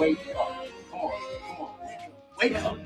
Wake up. Come on. Wake up.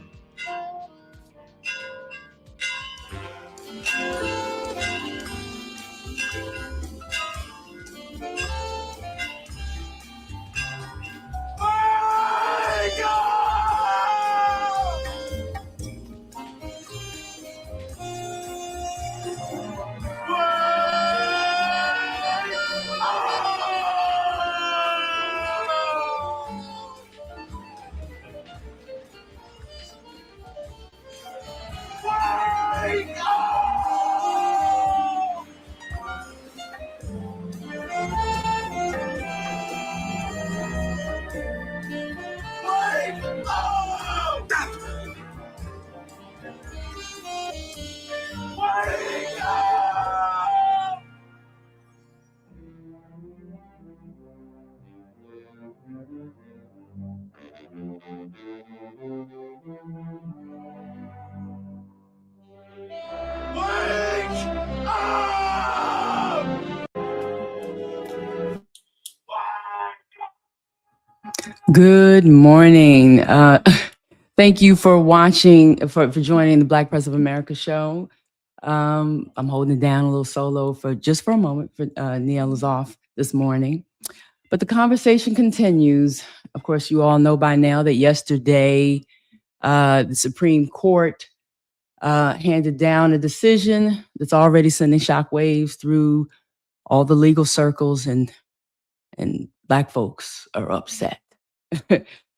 Good morning. Thank you for watching, for joining the Black Press of America show. I'm holding it down a little solo for a moment. Neil is off this morning, but the conversation continues. Of course, you all know by now that yesterday, the Supreme Court handed down a decision that's already sending shockwaves through all the legal circles, and Black folks are upset.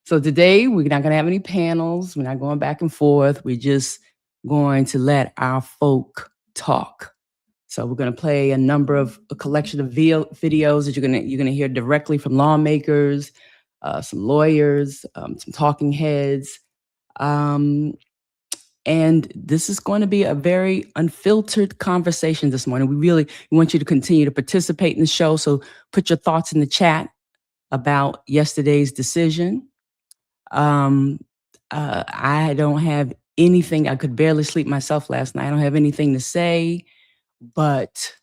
So today, we're not going to have any panels. We're not going back and forth. We're just going to let our folk talk. So we're going to play a collection of videos that you're going to hear directly from lawmakers, some lawyers, some talking heads. And this is going to be a very unfiltered conversation this morning. We want you to continue to participate in the show. So put your thoughts in the chat about yesterday's decision. I don't have anything. I could barely sleep myself last night. I don't have anything to say, but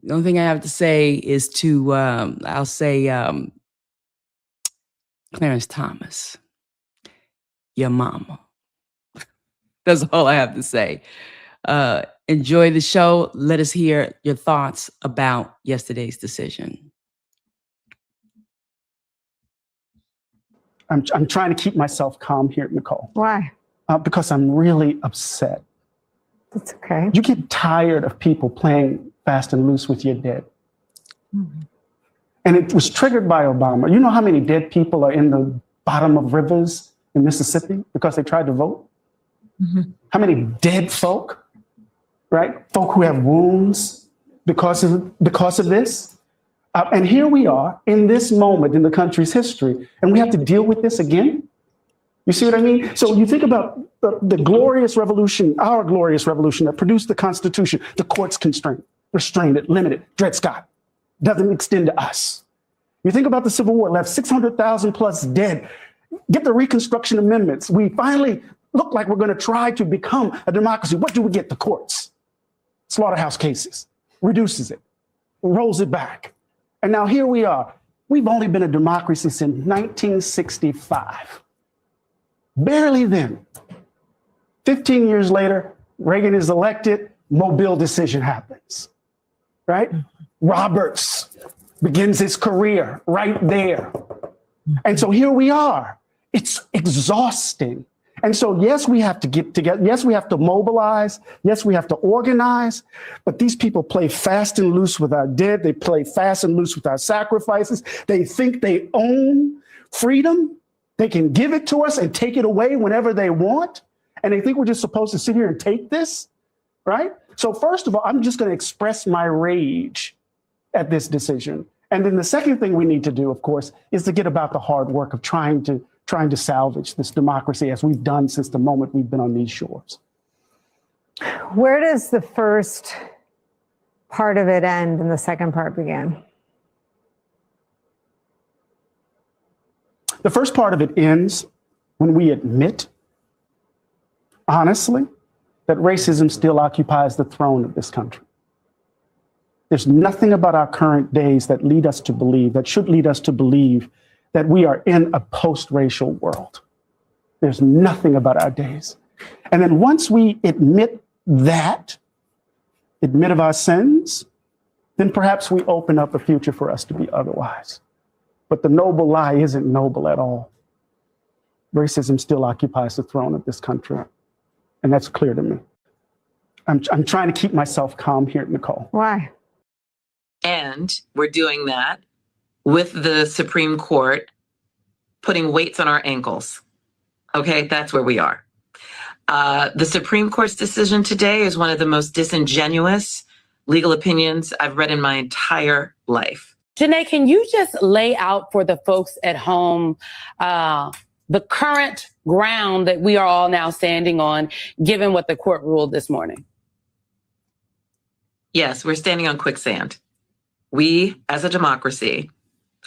the only thing I have to say is I'll say, Clarence Thomas, your mama. That's all I have to say. Enjoy the show. Let us hear your thoughts about yesterday's decision. I'm trying to keep myself calm here, Nicole. Why? Because I'm really upset. That's okay. You get tired of people playing fast and loose with your dead. Mm-hmm. And it was triggered by Obama. You know how many dead people are in the bottom of rivers in Mississippi because they tried to vote? Mm-hmm. How many dead folk, right? Folk who have wounds because of this. And here we are in this moment in the country's history, and we have to deal with this again. You see what I mean? So you think about the glorious revolution, our glorious revolution that produced the Constitution, the courts restrained it, limited. Dred Scott doesn't extend to us. You think about the Civil War, left 600,000 plus dead. Get the Reconstruction Amendments. We finally look like we're going to try to become a democracy. What do we get? The courts. Slaughterhouse cases. Reduces it. Rolls it back. And now here we are. We've only been a democracy since 1965. Barely then. 15 years later, Reagan is elected, Mobile decision happens, right? Roberts begins his career right there. And so here we are. It's exhausting. And so, yes, we have to get together. Yes, we have to mobilize. Yes, we have to organize. But these people play fast and loose with our dead. They play fast and loose with our sacrifices. They think they own freedom. They can give it to us and take it away whenever they want. And they think we're just supposed to sit here and take this, right? So first of all, I'm just going to express my rage at this decision. And then the second thing we need to do, of course, is to get about the hard work of trying to salvage this democracy as we've done since the moment we've been on these shores. Where does the first part of it end and the second part begin? The first part of it ends when we admit, honestly, that racism still occupies the throne of this country. There's nothing about our current days that should lead us to believe that we are in a post-racial world. There's nothing about our days. And then once we admit that, admit of our sins, then perhaps we open up a future for us to be otherwise. But the noble lie isn't noble at all. Racism still occupies the throne of this country. And that's clear to me. I'm trying to keep myself calm here, Nicole. Why? And we're doing that with the Supreme Court putting weights on our ankles. Okay, that's where we are. The Supreme Court's decision today is one of the most disingenuous legal opinions I've read in my entire life. Janae, can you just lay out for the folks at home the current ground that we are all now standing on, given what the court ruled this morning? Yes, we're standing on quicksand. We, as a democracy,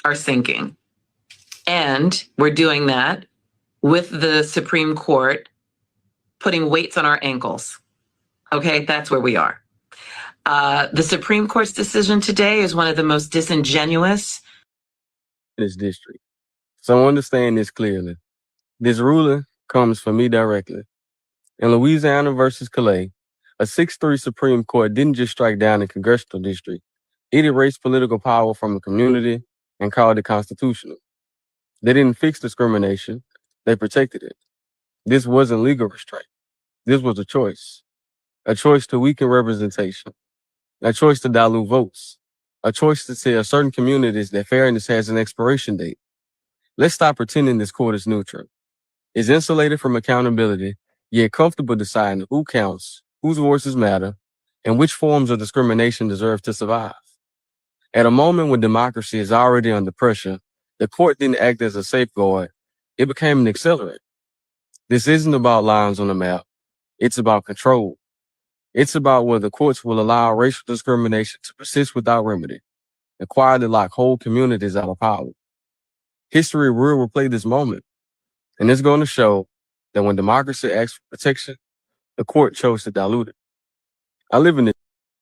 are sinking. And we're doing that with the Supreme Court putting weights on our ankles. Okay, that's where we are. The Supreme Court's decision today is one of the most disingenuous. This district. So understand this clearly. This ruling comes from me directly. In Louisiana versus Calais, a 6-3 Supreme Court didn't just strike down a congressional district. It erased political power from the community and called it constitutional. They didn't fix discrimination. They protected it. This wasn't legal restraint. This was a choice to weaken representation, a choice to dilute votes, a choice to tell certain communities that fairness has an expiration date. Let's stop pretending this court is neutral. It's insulated from accountability, yet comfortable deciding who counts, whose voices matter, and which forms of discrimination deserve to survive. At a moment when democracy is already under pressure, the court didn't act as a safeguard. It became an accelerant. This isn't about lines on the map. It's about control. It's about whether courts will allow racial discrimination to persist without remedy and quietly lock whole communities out of power. History will replay this moment, and it's going to show that when democracy asks for protection, the court chose to dilute it. I live in it.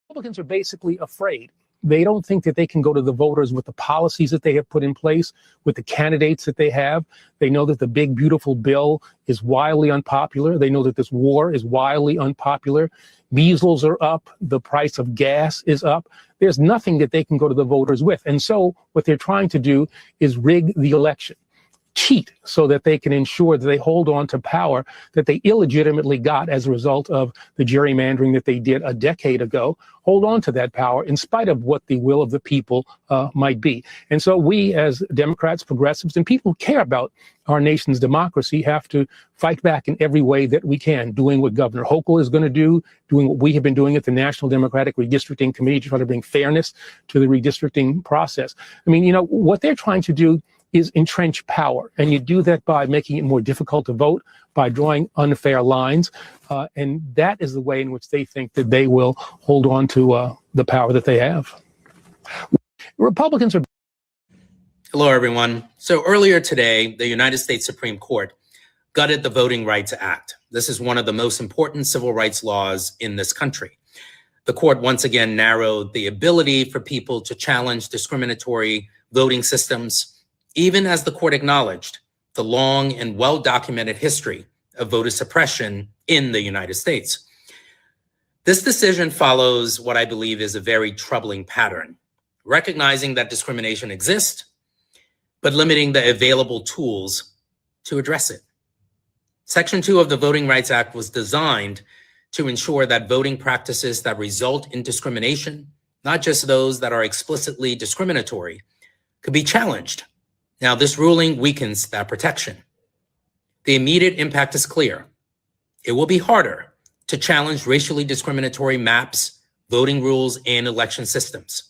Republicans are basically afraid. They don't think that they can go to the voters with the policies that they have put in place, with the candidates that they have. They know that the big, beautiful bill is wildly unpopular. They know that this war is wildly unpopular. Measles are up. The price of gas is up. There's nothing that they can go to the voters with. And so what they're trying to do is rig the election, cheat, so that they can ensure that they hold on to power that they illegitimately got as a result of the gerrymandering that they did a decade ago, hold on to that power in spite of what the will of the people might be. And so we as Democrats, progressives, and people who care about our nation's democracy have to fight back in every way that we can, doing what Governor Hochul is going to do, doing what we have been doing at the National Democratic Redistricting Committee to try to bring fairness to the redistricting process. I mean, you know, what they're trying to do is entrench power. And you do that by making it more difficult to vote, by drawing unfair lines. And that is the way in which they think that they will hold on to the power that they have. Republicans are. Hello, everyone. So earlier today, the United States Supreme Court gutted the Voting Rights Act. This is one of the most important civil rights laws in this country. The court once again narrowed the ability for people to challenge discriminatory voting systems, even as the court acknowledged the long and well-documented history of voter suppression in the United States. This decision follows what I believe is a very troubling pattern, recognizing that discrimination exists, but limiting the available tools to address it. Section 2 of the Voting Rights Act was designed to ensure that voting practices that result in discrimination, not just those that are explicitly discriminatory, could be challenged. Now, this ruling weakens that protection. The immediate impact is clear. It will be harder to challenge racially discriminatory maps, voting rules, and election systems.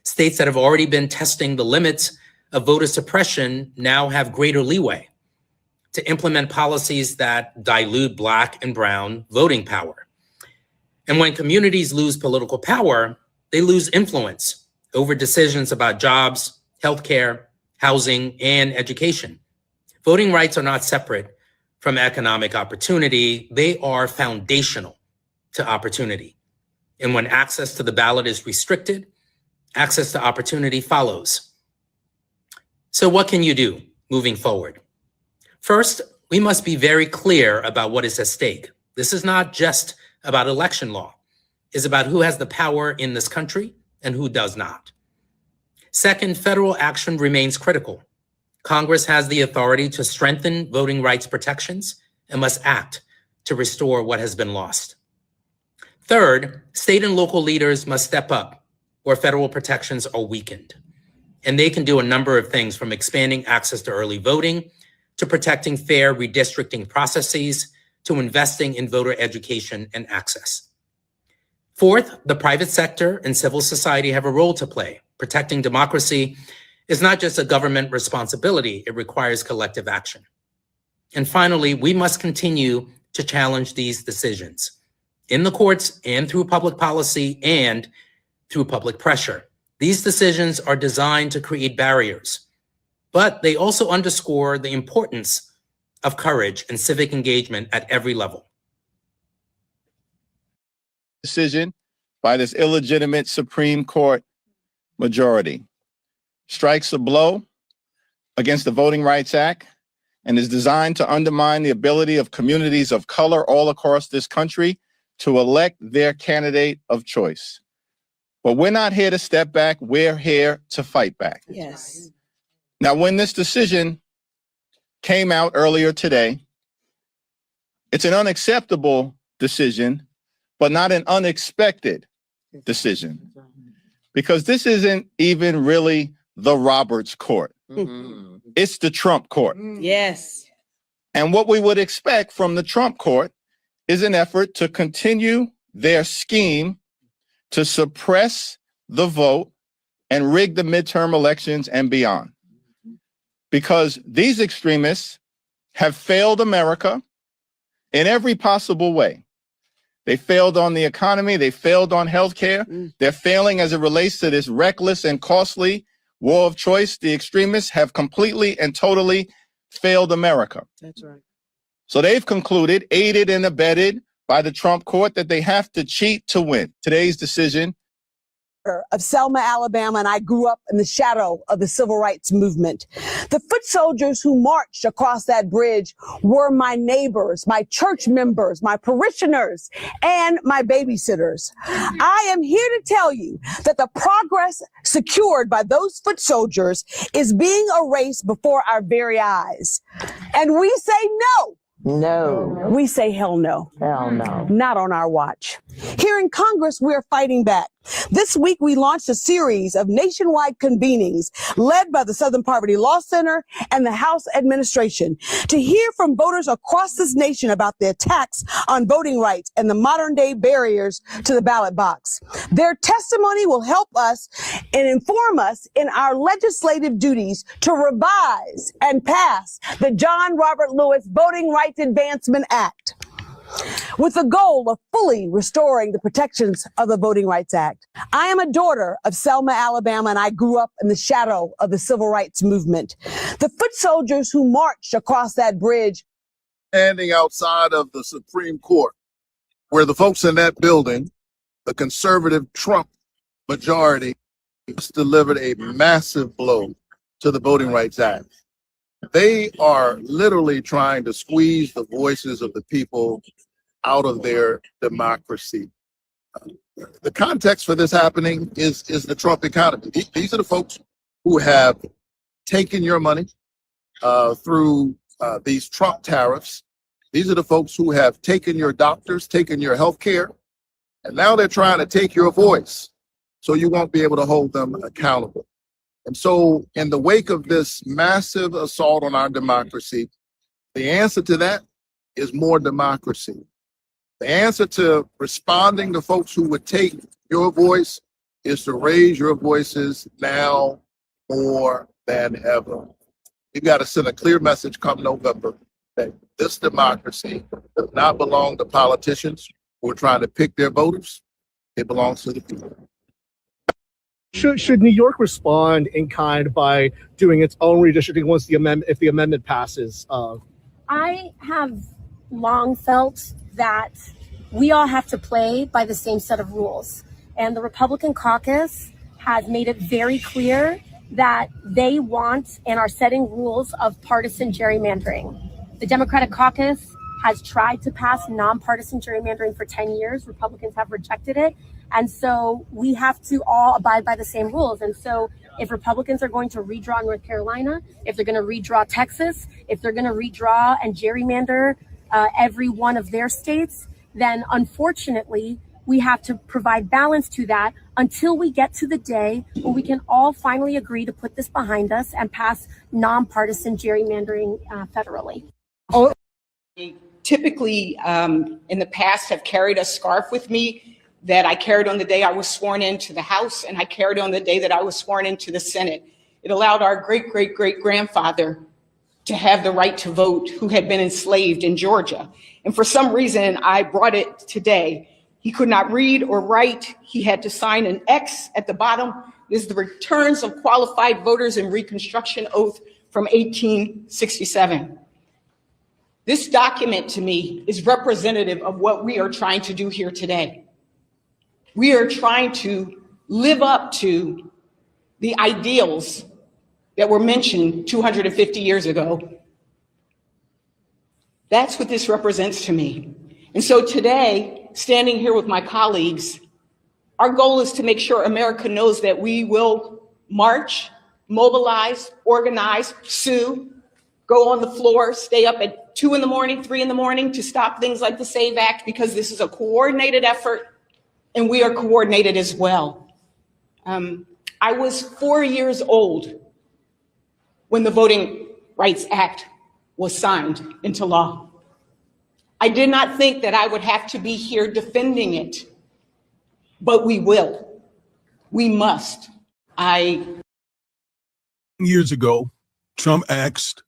States that have already been testing the limits of voter suppression now have greater leeway to implement policies that dilute Black and Brown voting power. And when communities lose political power, they lose influence over decisions about jobs, healthcare, housing, and education. Voting rights are not separate from economic opportunity. They are foundational to opportunity. And when access to the ballot is restricted, access to opportunity follows. So what can you do moving forward? First, we must be very clear about what is at stake. This is not just about election law. It's about who has the power in this country and who does not. Second, federal action remains critical. Congress has the authority to strengthen voting rights protections and must act to restore what has been lost. Third, state and local leaders must step up where federal protections are weakened. And they can do a number of things, from expanding access to early voting, to protecting fair redistricting processes, to investing in voter education and access. Fourth, the private sector and civil society have a role to play. Protecting democracy is not just a government responsibility, it requires collective action. And finally, we must continue to challenge these decisions in the courts and through public policy and through public pressure. These decisions are designed to create barriers, but they also underscore the importance of courage and civic engagement at every level. Decision by this illegitimate Supreme Court majority strikes a blow against the Voting Rights Act and is designed to undermine the ability of communities of color all across this country to elect their candidate of choice. But we're not here to step back, we're here to fight back. Yes. Now, when this decision came out earlier today, it's an unacceptable decision, but not an unexpected decision, because this isn't even really the Roberts Court. It's the Trump Court. Yes. And what we would expect from the Trump Court is an effort to continue their scheme to suppress the vote and rig the midterm elections and beyond. Because these extremists have failed America in every possible way. They failed on the economy, they failed on healthcare, they're failing as it relates to this reckless and costly war of choice. The extremists have completely and totally failed America. That's right. So they've concluded, aided and abetted by the Trump court, that they have to cheat to win. Today's decision of Selma, Alabama, and I grew up in the shadow of the civil rights movement. The foot soldiers who marched across that bridge were my neighbors, my church members, my parishioners, and my babysitters. I am here to tell you that the progress secured by those foot soldiers is being erased before our very eyes. And we say no. No. We say hell no. Hell no. Not on our watch. Here in Congress, we're fighting back. This week, we launched a series of nationwide convenings led by the Southern Poverty Law Center and the House administration to hear from voters across this nation about the attacks on voting rights and the modern day barriers to the ballot box. Their testimony will help us and inform us in our legislative duties to revise and pass the John Robert Lewis Voting Rights Advancement Act, with the goal of fully restoring the protections of the Voting Rights Act. I am a daughter of Selma, Alabama, and I grew up in the shadow of the civil rights movement. The foot soldiers who marched across that bridge. Standing outside of the Supreme Court, where the folks in that building, the conservative Trump majority, just delivered a massive blow to the Voting Rights Act. They are literally trying to squeeze the voices of the people out of their democracy. The context for this happening is the Trump economy. These are the folks who have taken your money through these Trump tariffs. These are the folks who have taken your doctors, taken your health care, and now they're trying to take your voice so you won't be able to hold them accountable. And so in the wake of this massive assault on our democracy, the answer to that is more democracy. The answer to responding to folks who would take your voice is to raise your voices now more than ever. You've got to send a clear message come November that this democracy does not belong to politicians who are trying to pick their voters. It belongs to the people. Should New York respond in kind by doing its own redistricting once if the amendment passes? I have long felt that we all have to play by the same set of rules. And the Republican caucus has made it very clear that they want and are setting rules of partisan gerrymandering. The Democratic caucus has tried to pass nonpartisan gerrymandering for 10 years. Republicans have rejected it. And so we have to all abide by the same rules. And so if Republicans are going to redraw North Carolina, if they're going to redraw Texas, if they're going to redraw and gerrymander every one of their states, then unfortunately, we have to provide balance to that until we get to the day where we can all finally agree to put this behind us and pass nonpartisan gerrymandering federally. Typically, in the past, have carried a scarf with me that I carried on the day I was sworn into the House, and I carried on the day that I was sworn into the Senate. It allowed our great-great-great-grandfather to have the right to vote who had been enslaved in Georgia. And for some reason, I brought it today. He could not read or write. He had to sign an X at the bottom. This is the Returns of Qualified Voters in Reconstruction Oath from 1867. This document to me is representative of what we are trying to do here today. We are trying to live up to the ideals that were mentioned 250 years ago. That's what this represents to me. And so today, standing here with my colleagues, our goal is to make sure America knows that we will march, mobilize, organize, sue, go on the floor, stay up at 2 in the morning, 3 in the morning to stop things like the SAVE Act, because this is a coordinated effort and we are coordinated as well. I was 4 years old when the Voting Rights Act was signed into law. I did not think that I would have to be here defending it, but we will. We must. Years ago, Trump asked,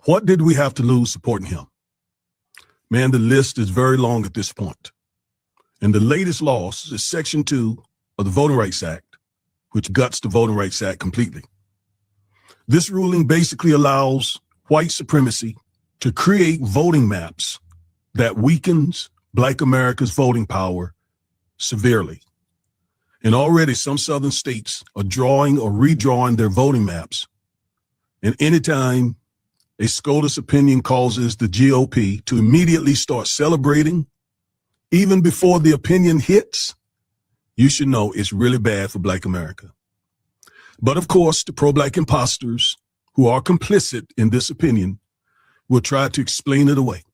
what did we have to lose supporting him? Man, the list is very long at this point. And the latest loss is Section 2 of the Voting Rights Act, which guts the Voting Rights Act completely. This ruling basically allows white supremacy to create voting maps that weakens Black America's voting power severely. And already some southern states are drawing or redrawing their voting maps. And anytime a SCOTUS opinion causes the GOP to immediately start celebrating, even before the opinion hits, you should know it's really bad for Black America. But of course, the pro-Black imposters who are complicit in this opinion will try to explain it away.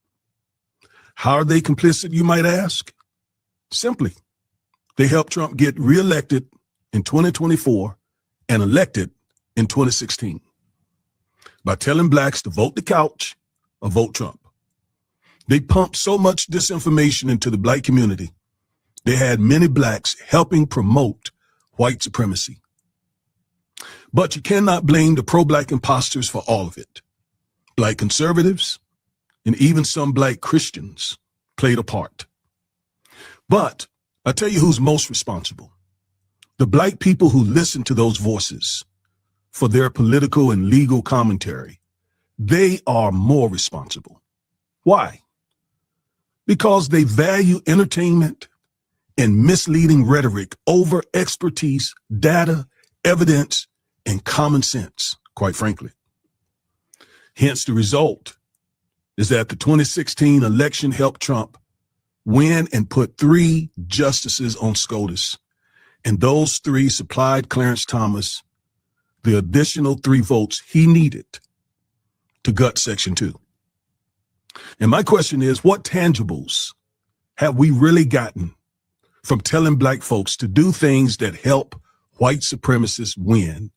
How are they complicit, you might ask? Simply, they helped Trump get reelected in 2024 and elected in 2016 by telling Blacks to vote the couch or vote Trump. They pumped so much disinformation into the Black community, they had many Blacks helping promote white supremacy. But you cannot blame the pro-Black imposters for all of it. Black conservatives and even some Black Christians played a part. But I tell you who's most responsible. The Black people who listen to those voices for their political and legal commentary, they are more responsible. Why? Because they value entertainment and misleading rhetoric over expertise, data, evidence, and common sense, quite frankly. Hence, the result is that the 2016 election helped Trump win and put 3 justices on SCOTUS, and those 3 supplied Clarence Thomas the additional 3 votes he needed to gut Section 2. And my question is, what tangibles have we really gotten from telling Black folks to do things that help white supremacists win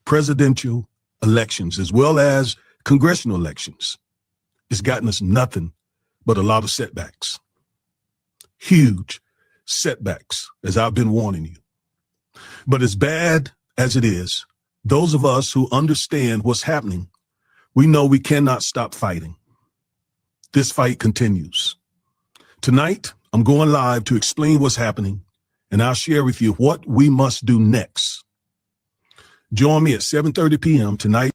presidential elections as well as congressional elections? It's gotten us nothing but a lot of setbacks. Huge setbacks, as I've been warning you. But as bad as it is, those of us who understand what's happening, we know we cannot stop fighting. This fight continues. Tonight, I'm going live to explain what's happening, and I'll share with you what we must do next. Join me at 7:30 p.m. tonight.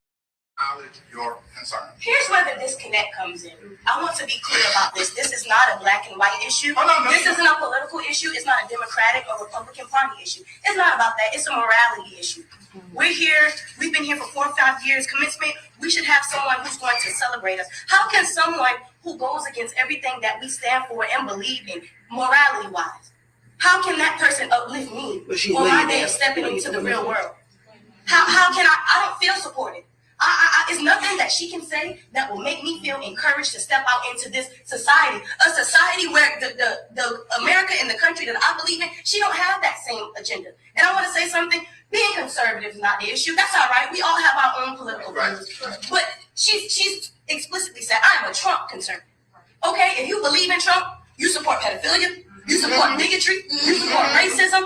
Acknowledge your concern. Here's what where the disconnect comes in. I want to be clear about this. This is not a black and white issue. This isn't a political issue. It's not a Democratic or Republican Party issue. It's not about that. It's a morality issue. We're here. We've been here for 4 or 5 years. Commencement, we should have someone who's going to celebrate us. How can someone who goes against everything that we stand for and believe in, morality-wise, how can that person uplift me on my day of stepping into the real world? How can I don't feel supported. It's nothing that she can say that will make me feel encouraged to step out into this society. A society where the America and the country that I believe in, she don't have that same agenda. And I want to say something, being conservative is not the issue. That's all right. We all have our own political views. But she's explicitly said, I'm a Trump conservative. Okay, if you believe in Trump, you support pedophilia, you support bigotry, you support racism.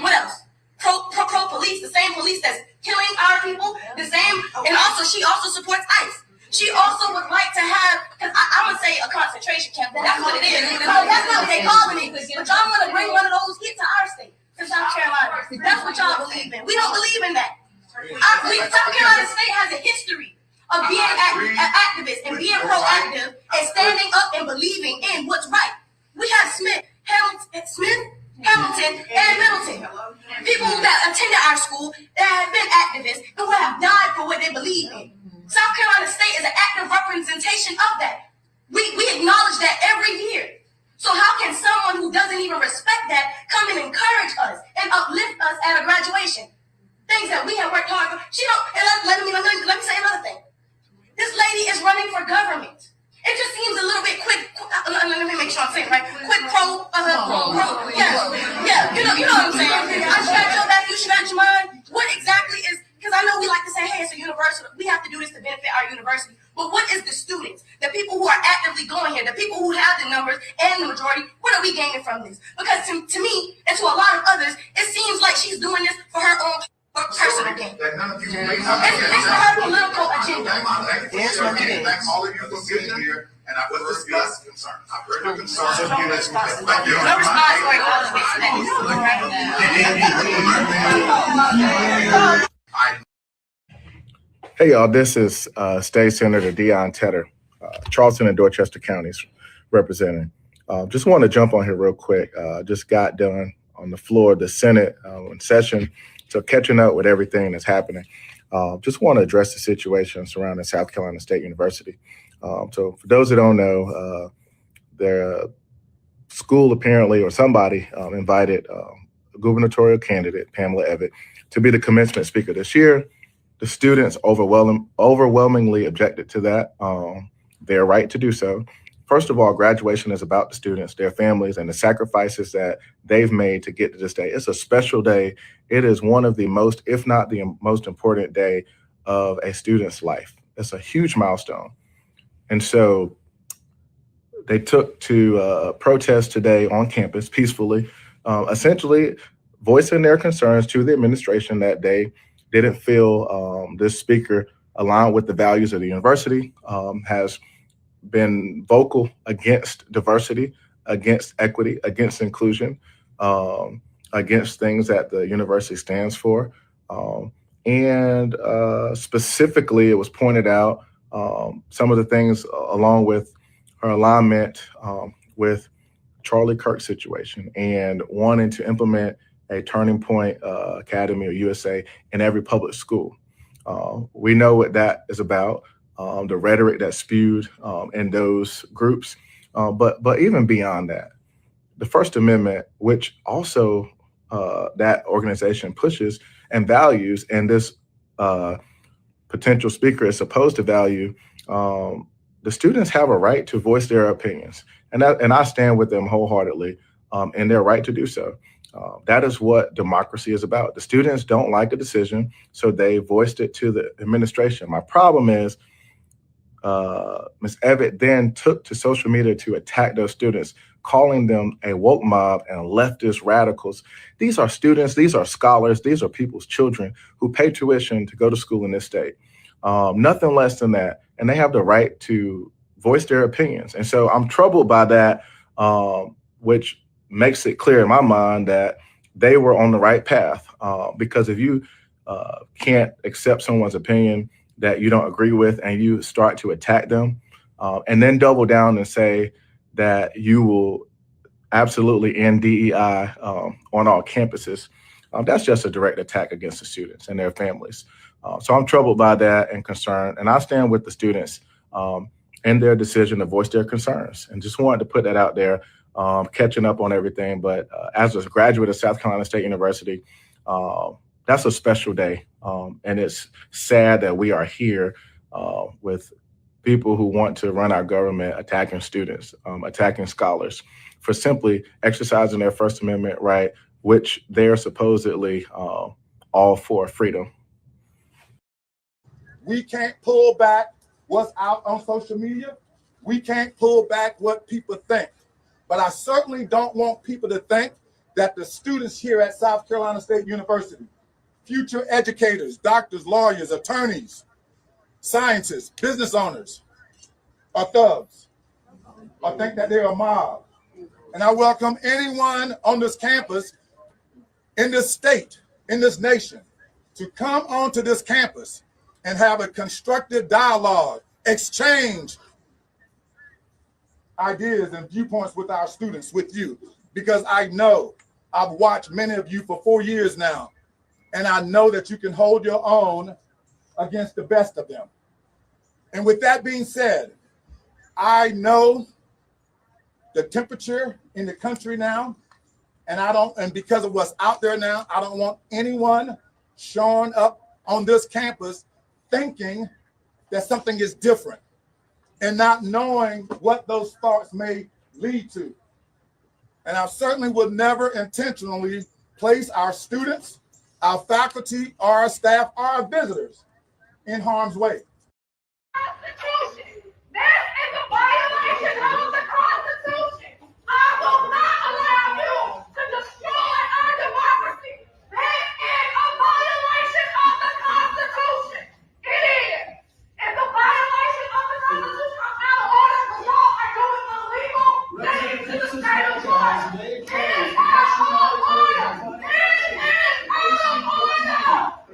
What else? Pro police, the same police that's killing our people, the same, and also she also supports ICE. She also would like to have, because I would say a concentration camp, that's what it is. That's not what they calling it. But y'all want to bring one of those kids to our state, to South Carolina. That's what y'all believe in. We don't believe in that. South Carolina State has a history of being activists and being proactive and standing up and believing in what's right. We have Hamilton, and Middleton. People that attended our school that have been activists and who have died for what they believe in. South Carolina State is an active representation of that. We acknowledge that every year. So how can someone who doesn't even respect that come and encourage us and uplift us at a graduation? Things that we have worked hard for. She don't. And let me say another thing. This lady is running for government. It just seems a little bit quick. Let me make sure I'm saying it right. Quick pro. Yeah. You know what I'm saying. I scratch your back, you scratch mine. What exactly is? Because I know we like to say, hey, it's a university. We have to do this to benefit our university. But what is the students, the people who are actively going here, the people who have the numbers and the majority? What are we gaining from this? Because to me and to a lot of others, it seems like she's doing this for her own personal gain. It's for her political agenda. Thanks all of you for being here, and I will discuss concerns. I've heard your concerns. Hey y'all, this is State Senator Dion Tedder, Charleston and Dorchester counties representing. Just want to jump on here real quick. Just got done on the floor of the Senate in session, so catching up with everything that's happening. Just want to address the situation surrounding South Carolina State University. So for those that don't know, their school apparently, or somebody invited a gubernatorial candidate, Pamela Evitt, to be the commencement speaker this year. The students overwhelmingly objected to that. They're right to do so. First of all, graduation is about the students, their families, and the sacrifices that they've made to get to this day. It's a special day. It is one of the most, if not the most important day of a student's life. It's a huge milestone. And so they took to protest today on campus peacefully, essentially voicing their concerns to the administration that they didn't feel this speaker aligned with the values of the university, has been vocal against diversity, against equity, against inclusion, against things that the university stands for. And specifically, it was pointed out some of the things along with her alignment with Charlie Kirk's situation and wanting to implement a Turning Point Academy or USA in every public school. We know what that is about. The rhetoric that's spewed in those groups. But even beyond that, the First Amendment, which also that organization pushes and values, and this potential speaker is supposed to value, the students have a right to voice their opinions. And I stand with them wholeheartedly in their right to do so. That is what democracy is about. The students don't like a decision, so they voiced it to the administration. My problem is Ms. Evitt then took to social media to attack those students, calling them a woke mob and leftist radicals. These are students, these are scholars, these are people's children who pay tuition to go to school in this state. Nothing less than that. And they have the right to voice their opinions. And so I'm troubled by that, which makes it clear in my mind that they were on the right path. Because if you can't accept someone's opinion, that you don't agree with and you start to attack them, and then double down and say that you will absolutely end DEI on all campuses, that's just a direct attack against the students and their families. So I'm troubled by that and concerned, and I stand with the students in their decision to voice their concerns, and just wanted to put that out there, catching up on everything. But as a graduate of South Carolina State University, that's a special day, and it's sad that we are here with people who want to run our government attacking students, attacking scholars for simply exercising their First Amendment right, which they're supposedly all for freedom. We can't pull back what's out on social media. We can't pull back what people think. But I certainly don't want people to think that the students here at South Carolina State University, future educators, doctors, lawyers, attorneys, scientists, business owners, are thugs, or think that they're a mob. And I welcome anyone on this campus, in this state, in this nation, to come onto this campus and have a constructive dialogue, exchange ideas and viewpoints with our students, with you, because I know I've watched many of you for 4 years now, and I know that you can hold your own against the best of them. And with that being said, I know the temperature in the country now, and because of what's out there now, I don't want anyone showing up on this campus thinking that something is different and not knowing what those thoughts may lead to. And I certainly would never intentionally place our students, our faculty, or our staff, or our visitors in harm's way. Constitution. This is a violation of the Constitution. I will not allow you to destroy our democracy. This is a violation of the Constitution. It is. It's a violation of the Constitution. I'm out of order. The law are doing illegal things to the state of Florida. It is out of order. It is out of order.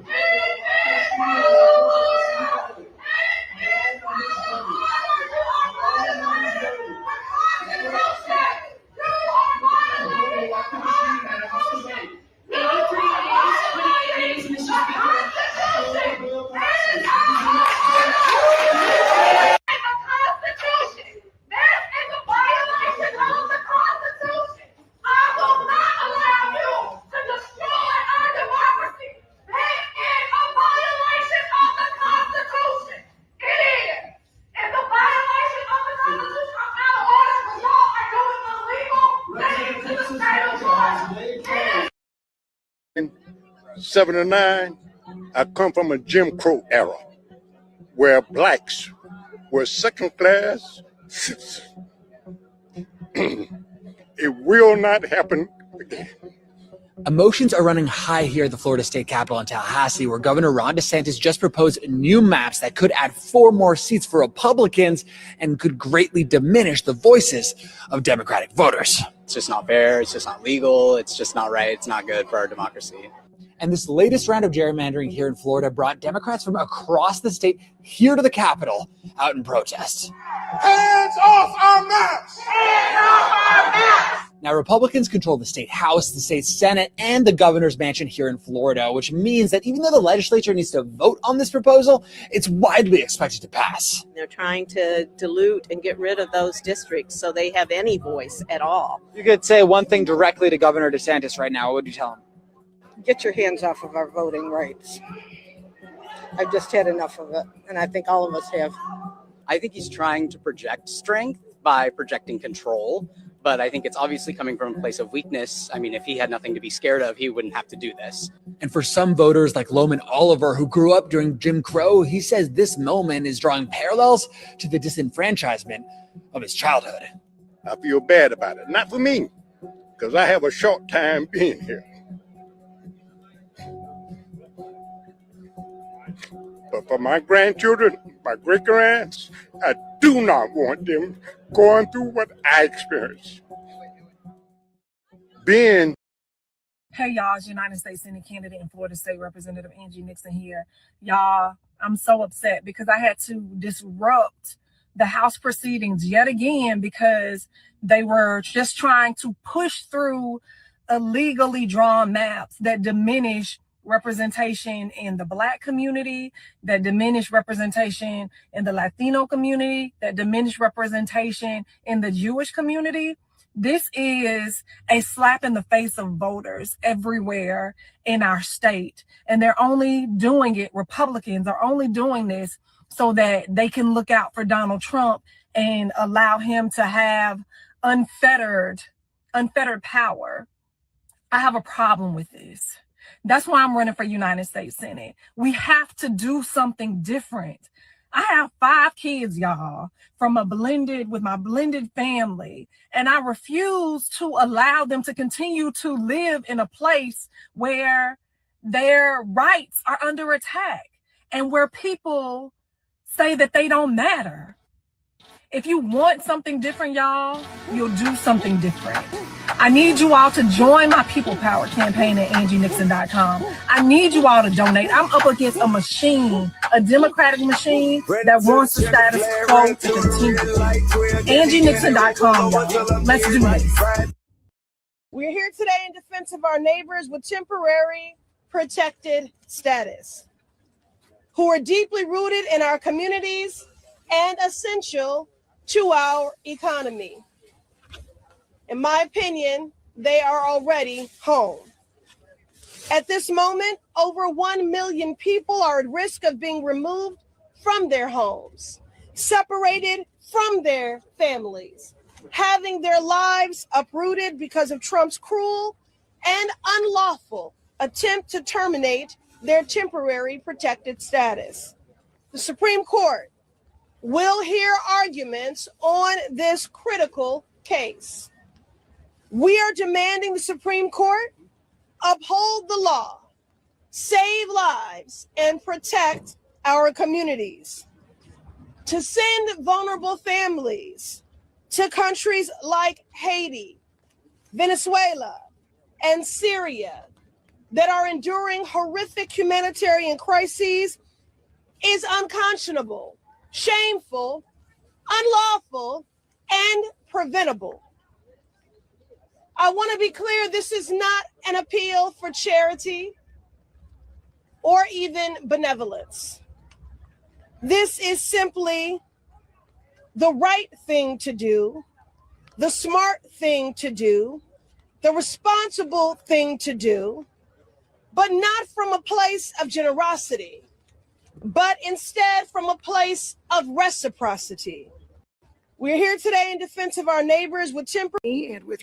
It is out of order. In 79, I come from a Jim Crow era where blacks were second class citizens. It will not happen again. Emotions are running high here at the Florida State Capitol in Tallahassee, where Governor Ron DeSantis just proposed new maps that could add 4 more seats for Republicans and could greatly diminish the voices of Democratic voters. It's just not fair. It's just not legal. It's just not right. It's not good for our democracy. And this latest round of gerrymandering here in Florida brought Democrats from across the state here to the Capitol out in protest. Hands off our maps! Hands off our maps! Now, Republicans control the state House, the state Senate, and the governor's mansion here in Florida, which means that even though the legislature needs to vote on this proposal, it's widely expected to pass. They're trying to dilute and get rid of those districts so they have any voice at all. You could say one thing directly to Governor DeSantis right now. What would you tell him? Get your hands off of our voting rights. I've just had enough of it, and I think all of us have. I think he's trying to project strength by projecting control, but I think it's obviously coming from a place of weakness. I mean, if he had nothing to be scared of, he wouldn't have to do this. And for some voters like Loman Oliver, who grew up during Jim Crow, he says this moment is drawing parallels to the disenfranchisement of his childhood. I feel bad about it. Not for me, because I have a short time being here. But for my grandchildren, my great-grands, I do not want them going through what I experienced. Being Hey y'all, it's United States Senate candidate and Florida State Representative Angie Nixon here. Y'all, I'm so upset because I had to disrupt the House proceedings yet again because they were just trying to push through illegally drawn maps that diminish representation in the Black community, that diminish representation in the Latino community, that diminish representation in the Jewish community. This is a slap in the face of voters everywhere in our state. And they're only doing it, Republicans are only doing this so that they can look out for Donald Trump and allow him to have unfettered power. I have a problem with this. That's why I'm running for United States Senate. We have to do something different. I have 5 kids, y'all, with my blended family, and I refuse to allow them to continue to live in a place where their rights are under attack and where people say that they don't matter. If you want something different, y'all, you'll do something different. I need you all to join my People Power campaign at AngieNixon.com. I need you all to donate. I'm up against a machine, a Democratic machine that wants the status quo to continue. AngieNixon.com, y'all. Let's do this. We're here today in defense of our neighbors with temporary protected status, who are deeply rooted in our communities and essential to our economy. In my opinion, they are already home. At this moment, over 1 million people are at risk of being removed from their homes, separated from their families, having their lives uprooted because of Trump's cruel and unlawful attempt to terminate their temporary protected status. The Supreme Court will hear arguments on this critical case. We are demanding the Supreme Court uphold the law, save lives, and protect our communities. To send vulnerable families to countries like Haiti, Venezuela, and Syria that are enduring horrific humanitarian crises is unconscionable, shameful, unlawful, and preventable. I want to be clear, this is not an appeal for charity or even benevolence. This is simply the right thing to do, the smart thing to do, the responsible thing to do, but not from a place of generosity, but instead from a place of reciprocity. We're here today in defense of our neighbors with temporary and with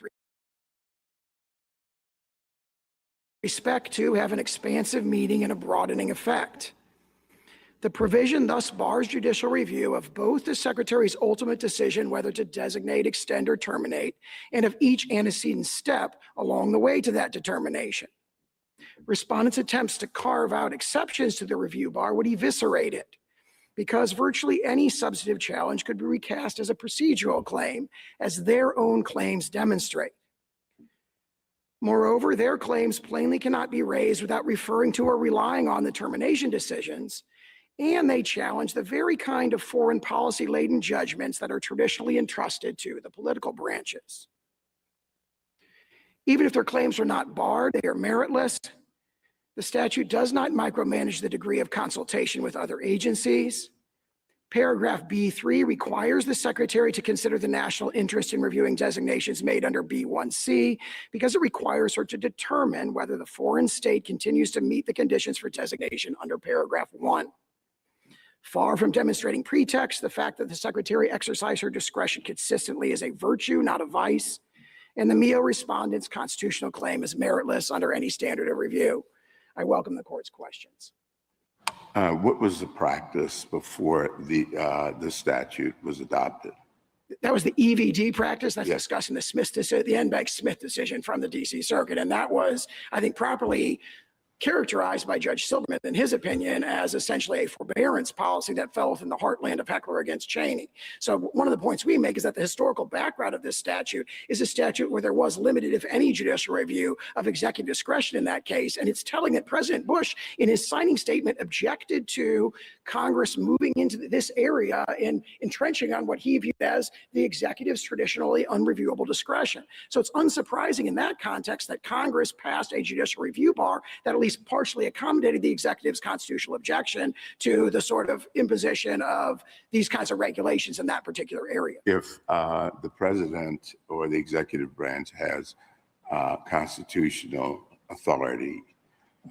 respect to have an expansive meaning and a broadening effect. The provision thus bars judicial review of both the Secretary's ultimate decision whether to designate, extend, or terminate, and of each antecedent step along the way to that determination. Respondents' attempts to carve out exceptions to the review bar would eviscerate it, because virtually any substantive challenge could be recast as a procedural claim, as their own claims demonstrate. Moreover, their claims plainly cannot be raised without referring to or relying on the termination decisions, and they challenge the very kind of foreign policy-laden judgments that are traditionally entrusted to the political branches. Even if their claims are not barred, they are meritless. The statute does not micromanage the degree of consultation with other agencies. Paragraph B3 requires the Secretary to consider the national interest in reviewing designations made under B1C because it requires her to determine whether the foreign state continues to meet the conditions for designation under paragraph 1. Far from demonstrating pretext, the fact that the Secretary exercised her discretion consistently is a virtue, not a vice, and the MEO respondent's constitutional claim is meritless under any standard of review. I welcome the court's questions. What was the practice before the statute was adopted? That was the EVD practice that's discussed in the Smith decision, the NBank Smith decision from the DC Circuit, and that was, I think, properly characterized by Judge Silverman, in his opinion, as essentially a forbearance policy that fell within the heartland of Heckler against Cheney. So one of the points we make is that the historical background of this statute is a statute where there was limited, if any, judicial review of executive discretion in that case. And it's telling that President Bush, in his signing statement, objected to Congress moving into this area and entrenching on what he viewed as the executive's traditionally unreviewable discretion. So it's unsurprising in that context that Congress passed a judicial review bar that at least partially accommodated the executive's constitutional objection to the sort of imposition of these kinds of regulations in that particular area. If the president or the executive branch has constitutional authority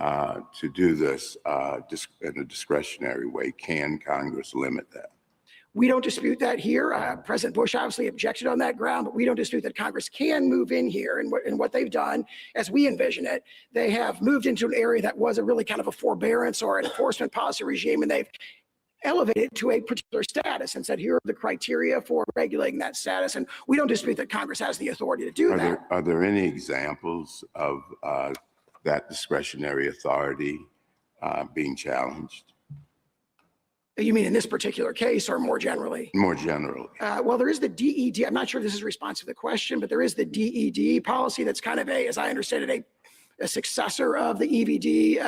to do this in a discretionary way, can Congress limit that? We don't dispute that here. President Bush obviously objected on that ground, but we don't dispute that Congress can move in here. And what they've done, as we envision it, they have moved into an area that was a really kind of a forbearance or an enforcement policy regime, and they've elevated to a particular status and said, here are the criteria for regulating that status. And we don't dispute that Congress has the authority to do that. Are there any examples of that discretionary authority being challenged? You mean in this particular case or more generally? More generally. Well, there is the DED. I'm not sure if this is responsive to the question, but there is the DED policy that's kind of as I understand it, a successor of the EVD.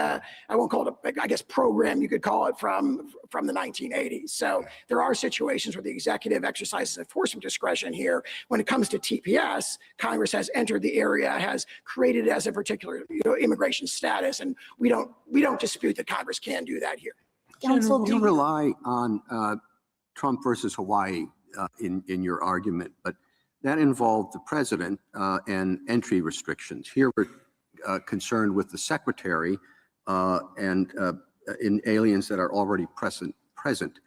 I won't call it I guess, program, you could call it, from the 1980s. So there are situations where the executive exercises enforcement discretion here. When it comes to TPS, Congress has entered the area, has created it as a particular immigration status, and we don't dispute that Congress can do that here. Counsel, you rely on Trump versus Hawaii in your argument, but that involved the president and entry restrictions. Here we're concerned with the secretary and in aliens that are already present.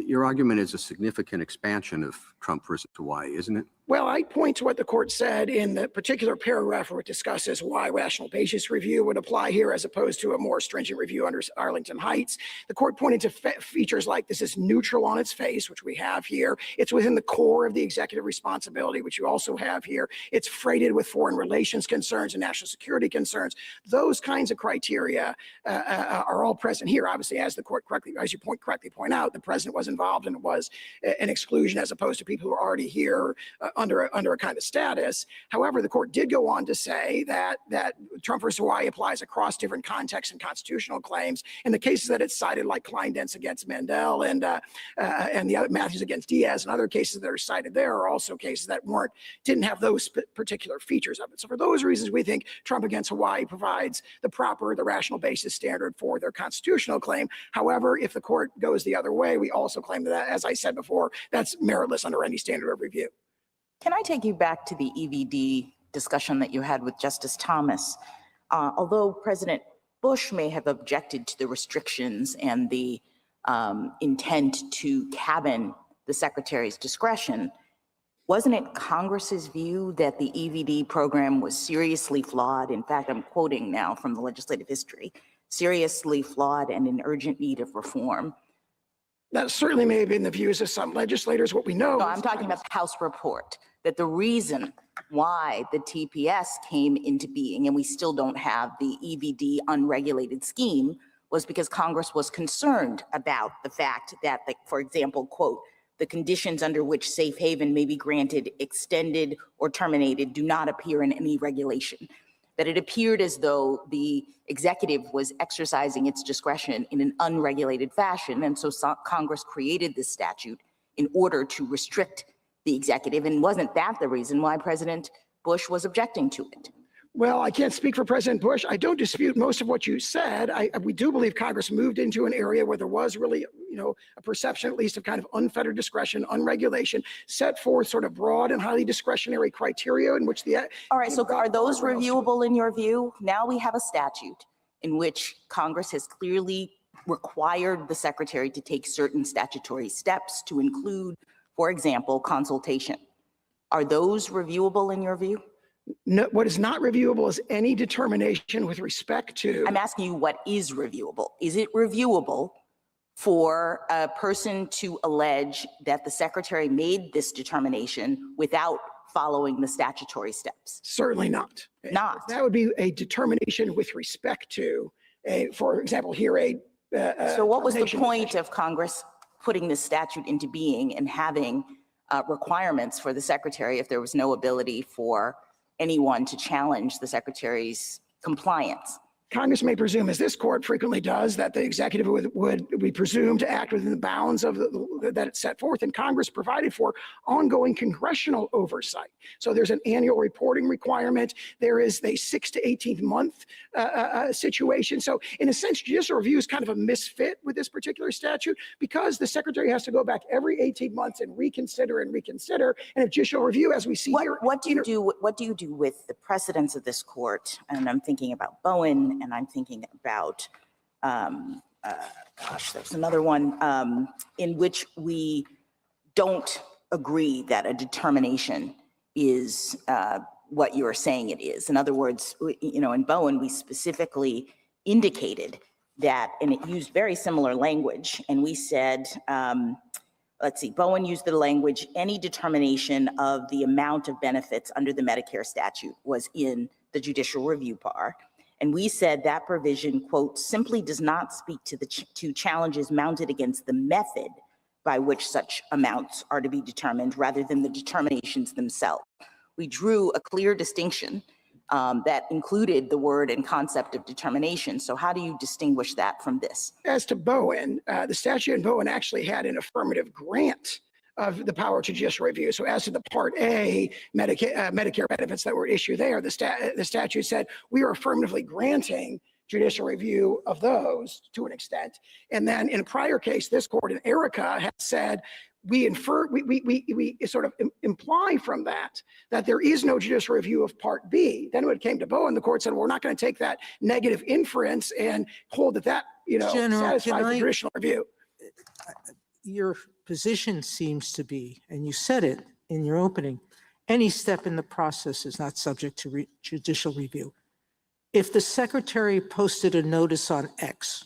Your argument is a significant expansion of Trump versus Hawaii, isn't it? Well, I point to what the court said in the particular paragraph where it discusses why rational basis review would apply here as opposed to a more stringent review under Arlington Heights. The court pointed to features like this is neutral on its face, which we have here. It's within the core of the executive responsibility, which you also have here. It's freighted with foreign relations concerns and national security concerns. Those kinds of criteria are all present here. Obviously, as the court correctly, as you correctly point out, the president was involved and it was an exclusion as opposed to people who are already here under a kind of status. However, the court did go on to say that Trump versus Hawaii applies across different contexts and constitutional claims. In the cases that it's cited, like Kleindentz against Mandel and the other Matthews against Diaz, and other cases that are cited there are also cases that didn't have those particular features of it. So for those reasons, we think Trump against Hawaii provides the rational basis standard for their constitutional claim. However, if the court goes the other way, we also claim that, as I said before, that's meritless under any standard of review. Can I take you back to the EVD discussion that you had with Justice Thomas? Although President Bush may have objected to the restrictions and the intent to cabin the secretary's discretion, wasn't it Congress's view that the EVD program was seriously flawed? In fact, I'm quoting now from the legislative history, seriously flawed and in urgent need of reform. That certainly may have been the views of some legislators. What we know— No, I'm talking about the House report, that the reason why the TPS came into being, and we still don't have the EVD unregulated scheme, was because Congress was concerned about the fact that, for example, quote, the conditions under which safe haven may be granted, extended, or terminated do not appear in any regulation. That it appeared as though the executive was exercising its discretion in an unregulated fashion. And so Congress created this statute in order to restrict the executive. And wasn't that the reason why President Bush was objecting to it? Well, I can't speak for President Bush. I don't dispute most of what you said. We do believe Congress moved into an area where there was really, a perception at least of kind of unfettered discretion, unregulation, set forth sort of broad and highly discretionary criteria in which the— All right, so are those reviewable in your view? Now we have a statute in which Congress has clearly required the secretary to take certain statutory steps to include, for example, consultation. Are those reviewable in your view? No, what is not reviewable is any determination with respect to— I'm asking you what is reviewable. Is it reviewable for a person to allege that the secretary made this determination without following the statutory steps? Certainly not. Not. That would be a determination with respect to, for example, here So what was the termination point of Congress putting this statute into being and having requirements for the secretary if there was no ability for anyone to challenge the secretary's compliance? Congress may presume, as this court frequently does, that the executive would be presumed to act within the bounds of that it's set forth, and Congress provided for ongoing congressional oversight. So there's an annual reporting requirement. There is a 6 to 18 month situation. So in a sense, judicial review is kind of a misfit with this particular statute because the secretary has to go back every 18 months and reconsider and reconsider. And if judicial review, as we see here, what do you do with the precedents of this court? And I'm thinking about Bowen. And I'm thinking about, there's another one in which we don't agree that a determination is what you're saying it is. In other words, in Bowen, we specifically indicated that, and it used very similar language. And we said, Bowen used the language, any determination of the amount of benefits under the Medicare statute was in the judicial review bar. And we said that provision, quote, simply does not speak to challenges mounted against the method by which such amounts are to be determined rather than the determinations themselves. We drew a clear distinction that included the word and concept of determination. So how do you distinguish that from this? As to Bowen, the statute in Bowen actually had an affirmative grant of the power to judicial review. So as to the Part A Medicare benefits that were issued there, the statute said we are affirmatively granting judicial review of those to an extent. And then in a prior case, this court in Erica had said we sort of imply from that there is no judicial review of Part B. Then when it came to Bowen, the court said, well, we're not going to take that negative inference and hold that satisfies the judicial review. Your position seems to be, and you said it in your opening, any step in the process is not subject to judicial review. If the secretary posted a notice on X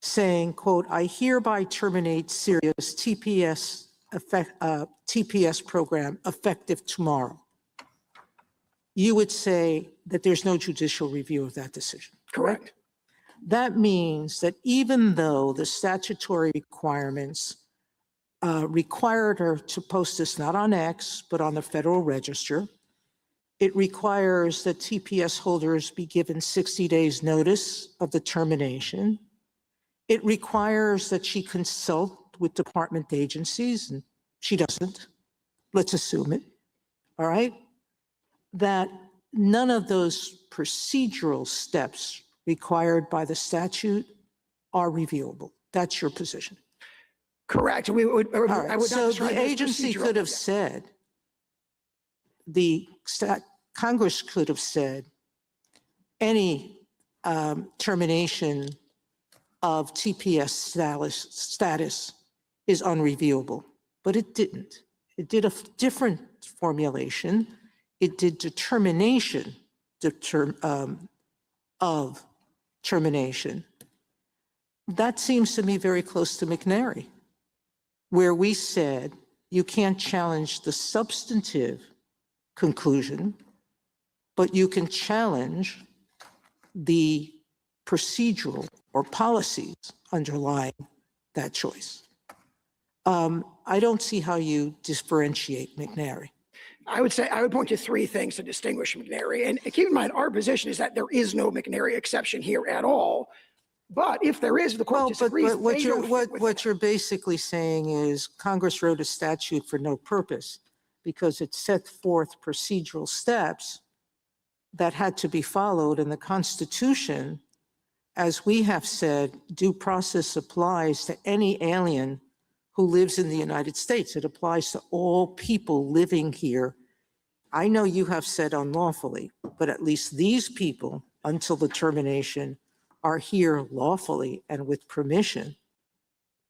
saying, quote, I hereby terminate Sirius TPS program effective tomorrow, you would say that there's no judicial review of that decision. Correct. That means that even though the statutory requirements required her to post this not on X, but on the Federal Register, it requires that TPS holders be given 60 days notice of the termination. It requires that she consult with department agencies, and she doesn't. Let's assume it, all right? That none of those procedural steps required by the statute are reviewable. That's your position. Correct. So the agency could have said, Congress could have said, any termination of TPS status is unreviewable, but it didn't. It did a different formulation. It did determination of termination. That seems to me very close to McNary, where we said you can't challenge the substantive conclusion, but you can challenge the procedural or policies underlying that choice. I don't see how you differentiate McNary. I would point to three things to distinguish McNary. And keep in mind, our position is that there is no McNary exception here at all. But if there is, the court disagrees. But what you're basically saying is Congress wrote a statute for no purpose because it set forth procedural steps that had to be followed. And the Constitution, as we have said, due process applies to any alien who lives in the United States. It applies to all people living here. I know you have said unlawfully, but at least these people, until the termination, are here lawfully and with permission.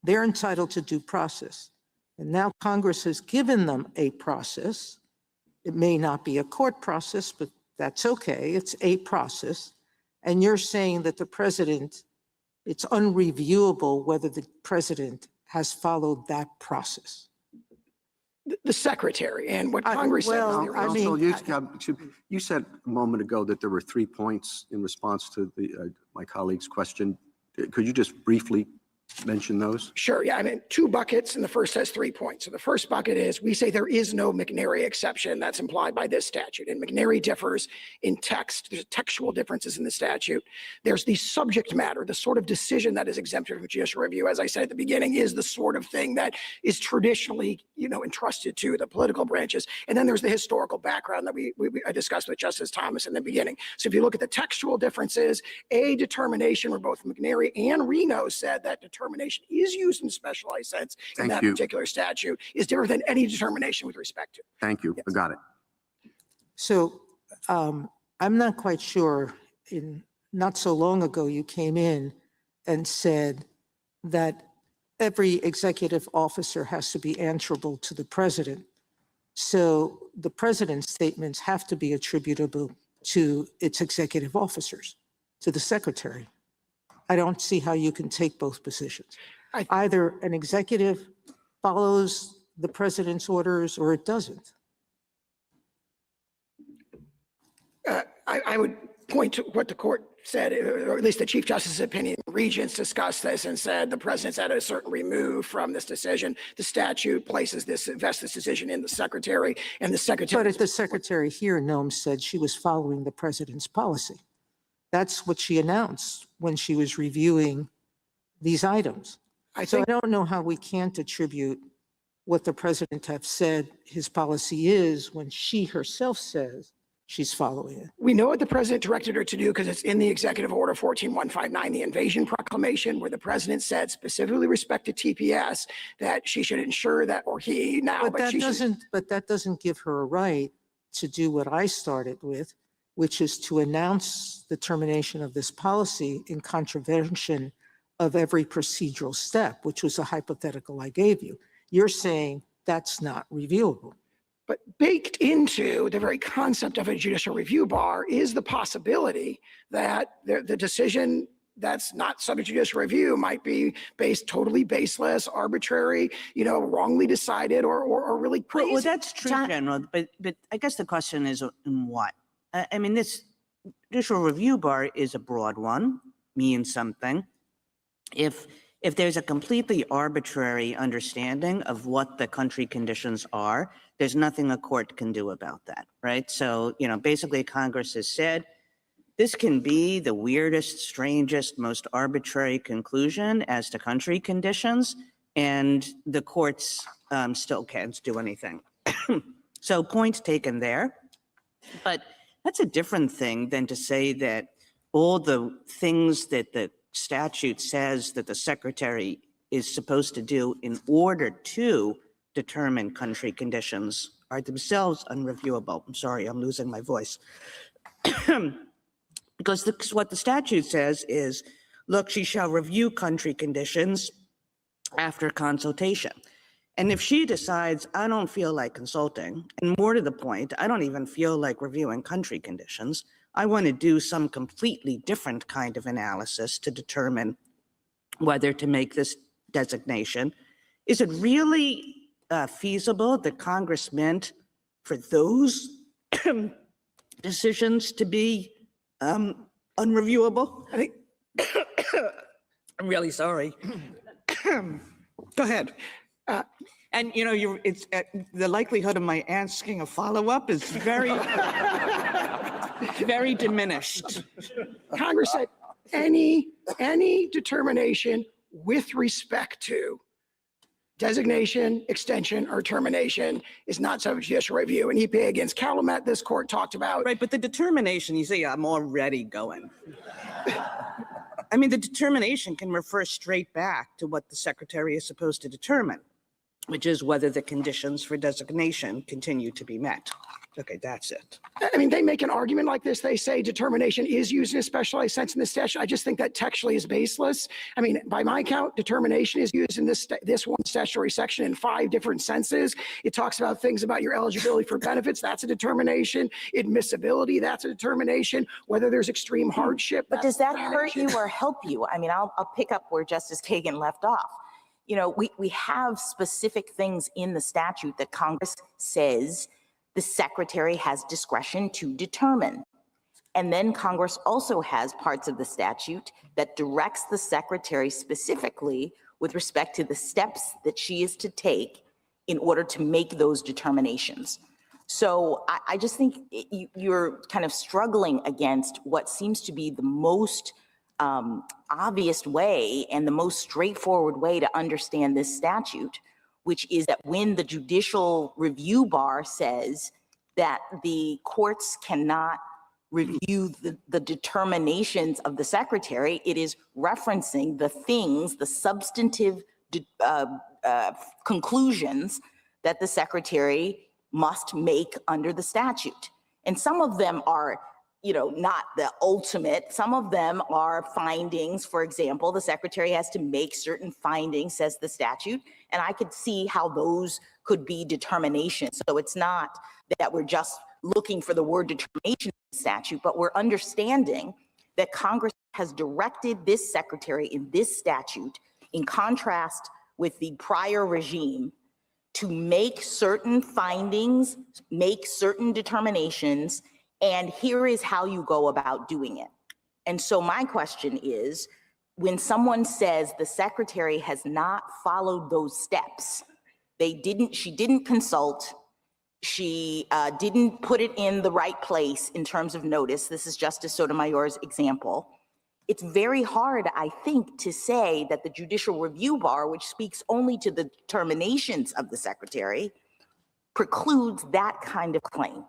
They're entitled to due process. And now Congress has given them a process. It may not be a court process, but that's okay. It's a process. And you're saying that the president, it's unreviewable whether the president has followed that process. The secretary, and what Congress said. well, is I Also, mean, you said a moment ago that there were 3 points in response to the my colleague's question. Could you just briefly mention those? Sure. Yeah. I mean, 2 buckets, and the first has 3 points. So the first bucket is we say there is no McNary exception that's implied by this statute. And McNary differs in text. There's textual differences in the statute. There's the subject matter, the sort of decision that is exempted from judicial review, as I said at the beginning, is the sort of thing that is traditionally, entrusted to the political branches. And then there's the historical background that I discussed with Justice Thomas in the beginning. So if you look at the textual differences, a determination where both McNary and Reno said that determination is used in specialized sense in that particular statute is different than any determination with respect to. Thank you. I got it. so I'm not quite sure. Not so long ago, you came in and said that every executive officer has to be answerable to the president. So the president's statements have to be attributable to its executive officers, to the secretary. I don't see how you can take both positions. Either an executive follows the president's orders or it doesn't. I would point to what the court said, or at least the Chief Justice's opinion. Regents discussed this and said the president's at a certain remove from this decision. The statute places vests this decision in the secretary, and the secretary. But if the secretary here, Noam, said she was following the president's policy. That's what she announced when she was reviewing these items. I don't know how we can't attribute what the president have said his policy is when she herself says she's following it. We know what the president directed her to do because it's in the Executive Order 14159, the Invasion Proclamation, where the president said specifically respect to TPS that she should ensure that, or he now, but that doesn't give her a right to do what I started with, which is to announce the termination of this policy in contravention of every procedural step, which was a hypothetical I gave you. You're saying that's not reviewable. But baked into the very concept of a judicial review bar is the possibility that the decision that's not subject to judicial review might be totally baseless, arbitrary, wrongly decided, or really crazy. Well, that's true, General, but I guess the question is in what? I mean, this judicial review bar is a broad one, means something. If there's a completely arbitrary understanding of what the country conditions are, there's nothing a court can do about that, right? So, basically Congress has said, this can be the weirdest, strangest, most arbitrary conclusion as to country conditions, and the courts still can't do anything. So point taken there. But that's a different thing than to say that all the things that the statute says that the secretary is supposed to do in order to determine country conditions are themselves unreviewable. I'm sorry, I'm losing my voice. Because what the statute says is, look, she shall review country conditions after consultation. And if she decides, I don't feel like consulting, and more to the point, I don't even feel like reviewing country conditions, I want to do some completely different kind of analysis to determine whether to make this designation. Is it really feasible that Congress meant for those decisions to be unreviewable? I think I'm really sorry. Go ahead. And it's the likelihood of my asking a follow-up is very, very diminished. Congress said any determination with respect to designation, extension, or termination is not subject to judicial review. And EPA against Calumet, this court talked about. Right, but the determination, you say, I'm already going. I mean, the determination can refer straight back to what the secretary is supposed to determine, which is whether the conditions for designation continue to be met. Okay, that's it. I mean, they make an argument like this. They say determination is used in a specialized sense in the statute. I just think that textually is baseless. I mean, by my count, determination is used in this one statutory section in 5 different senses. It talks about things about your eligibility for benefits. That's a determination. Admissibility, that's a determination. Whether there's extreme hardship. But does that hurt you or help you? I mean, I'll pick up where Justice Kagan left off. you know, we have specific things in the statute that Congress says the secretary has discretion to determine. And then Congress also has parts of the statute that directs the secretary specifically with respect to the steps that she is to take in order to make those determinations. So I just think you're kind of struggling against what seems to be the most obvious way and the most straightforward way to understand this statute, which is that when the judicial review bar says that the courts cannot review the determinations of the secretary, it is referencing the things, the substantive conclusions that the secretary must make under the statute. And some of them are, you know, not the ultimate. Some of them are findings. For example, the secretary has to make certain findings, says the statute, and I could see how those could be determinations. So it's not that we're just looking for the word determination in the statute, but we're understanding that Congress has directed this secretary in this statute, in contrast with the prior regime, to make certain findings, make certain determinations, and here is how you go about doing it. And so my question is, when someone says the secretary has not followed those steps, she didn't consult, she didn't put it in the right place in terms of notice. This is Justice Sotomayor's example. It's very hard, I think, to say that the judicial review bar, which speaks only to the determinations of the secretary, precludes that kind of claim.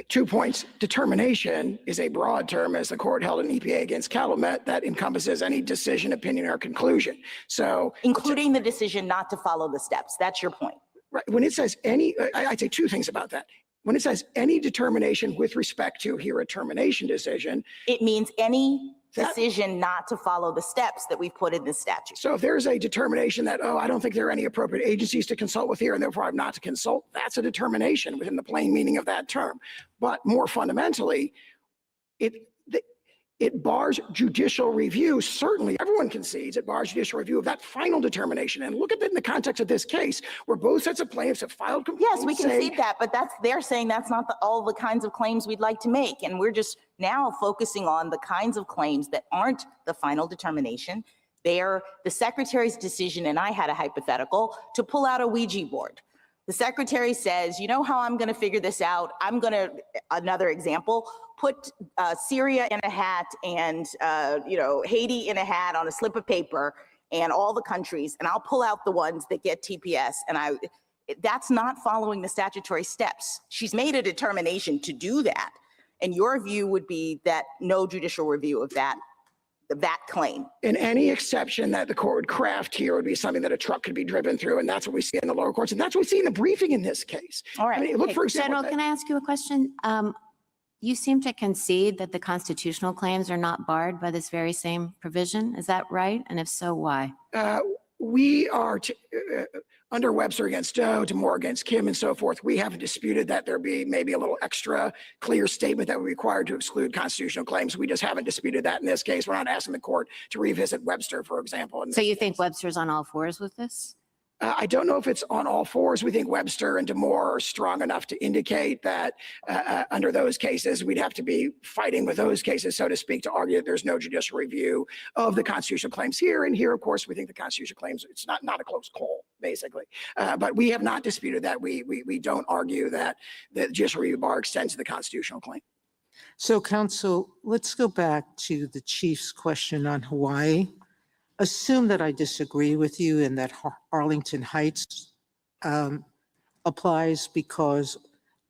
2 points. Determination is a broad term, as the court held in EPA against Calumet, that encompasses any decision, opinion, or conclusion. So, including the decision not to follow the steps. That's your point. Right. When it says any, I'd say 2 things about that. When it says any determination with respect to here a termination decision, it means any decision not to follow the steps that we've put in this statute. So if there's a determination that, oh, I don't think there are any appropriate agencies to consult with here, and therefore I'm not to consult, that's a determination within the plain meaning of that term. But more fundamentally, it bars judicial review. Certainly, everyone concedes it bars judicial review of that final determination. And look at it in the context of this case, where both sets of plaintiffs have filed complaints. Yes, we concede that, but they're saying that's not all the kinds of claims we'd like to make. And we're just now focusing on the kinds of claims that aren't the final determination. They're the secretary's decision, and I had a hypothetical, to pull out a Ouija board. The secretary says, you know how I'm going to figure this out? I'm going to, another example, put Syria in a hat and, Haiti in a hat on a slip of paper and all the countries, and I'll pull out the ones that get TPS. And that's not following the statutory steps. She's made a determination to do that. And your view would be that no judicial review of that claim. And any exception that the court would craft here would be something that a truck could be driven through, and that's what we see in the lower courts, and that's what we see in the briefing in this case. All right. I mean, look, for example, General, can I ask you a question? You seem to concede that the constitutional claims are not barred by this very same provision. Is that right? And if so, why? We are under Webster against Doe, DeMoore against Kim, and so forth. We haven't disputed that there be maybe a little extra clear statement that would be required to exclude constitutional claims. We just haven't disputed that in this case. We're not asking the court to revisit Webster, for example. So you think Webster's on all fours with this? I don't know if it's on all fours. We think Webster and DeMoore are strong enough to indicate that under those cases, we'd have to be fighting with those cases, so to speak, to argue that there's no judicial review of the constitutional claims here. And here, of course, we think the constitutional claims, it's not a close call, basically. But we have not disputed that. We don't argue that the judicial review bar extends to the constitutional claim. So, counsel, let's go back to the Chief's question on Hawaii. Assume that I disagree with you and that Arlington Heights applies because